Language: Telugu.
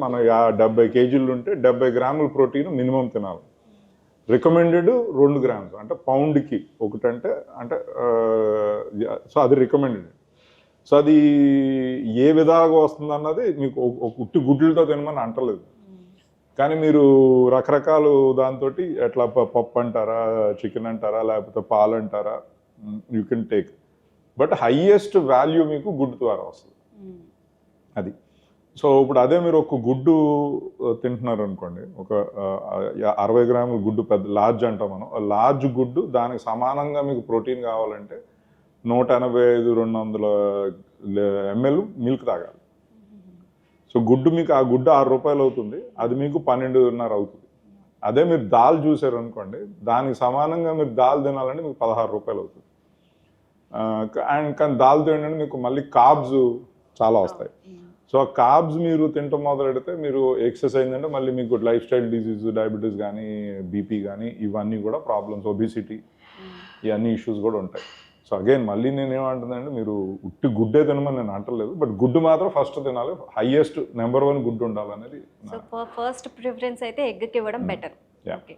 మన 70 కేజీలు ఉంటే 70 గ్రాముల ప్రోటీన్ మినిమం తినాలి. రికమెండెడ్ 2 గ్రామ్స్ అంటే పౌండ్కి ఒకటంటే అంటే సో అది రికమెండెడ్. సో అది ఏ విధాలుగా వస్తుంది అన్నది మీకు ఒక ఉట్టి గుడ్లతో తినమని అంటలేదు. కానీ మీరు రకరకాలు దాంతో ఎట్లా పప్పు అంటారా, చికెన్ అంటారా, లేకపోతే పాలు అంటారా, you can take. But highest value మీకు గుడ్డు ద్వారా వస్తుంది. అది సో ఇప్పుడు అదే మీరు ఒక గుడ్డు తింటున్నారు అనుకోండి, ఒక 60 గ్రాముల గుడ్డు, పెద్ద లార్జ్ అంటాం మనం, లార్జ్ గుడ్డు దానికి సమానంగా మీకు ప్రోటీన్ కావాలంటే 185-200 ml మిల్క్ తాగాలి. సో గుడ్డు మీకు ఆ గుడ్డు ₹6 అవుతుంది, అది మీకు 12.5 అవుతుంది. అదే మీరు దాల్ చూసారు అనుకోండి, దానికి సమానంగా మీరు దాల్ తినాలంటే మీకు ₹16 అవుతుంది. అండ్ కానీ దాల్ తినండి మీకు మళ్ళీ కార్బ్స్ చాలా వస్తాయి. సో ఆ కార్బ్స్ మీరు తింటాం మొదలెడితే మీరు ఎక్సెస్ అయిందంటే మళ్ళీ మీకు లైఫ్ స్టైల్ డిసీజ్, డయాబెటీస్ కానీ, బీపీ కానీ, ఇవన్నీ కూడా ప్రాబ్లమ్స్, ఒబిసిటీ, ఇవన్నీ ఇష్యూస్ కూడా ఉంటాయి. సో అగైన్ మళ్ళీ నేనేమంటుందంటే మీరు ఉట్టి గుడ్డే తినమని నేను అంటలేదు, బట్ గుడ్డు మాత్రం ఫస్ట్ తినాలి, హైయెస్ట్ నెంబర్ 1 గుడ్డు ఉండాలనేది. సో ఫస్ట్ ప్రిఫరెన్స్ అయితే ఎగ్కి ఇవ్వడం బెటర్. ఓకే.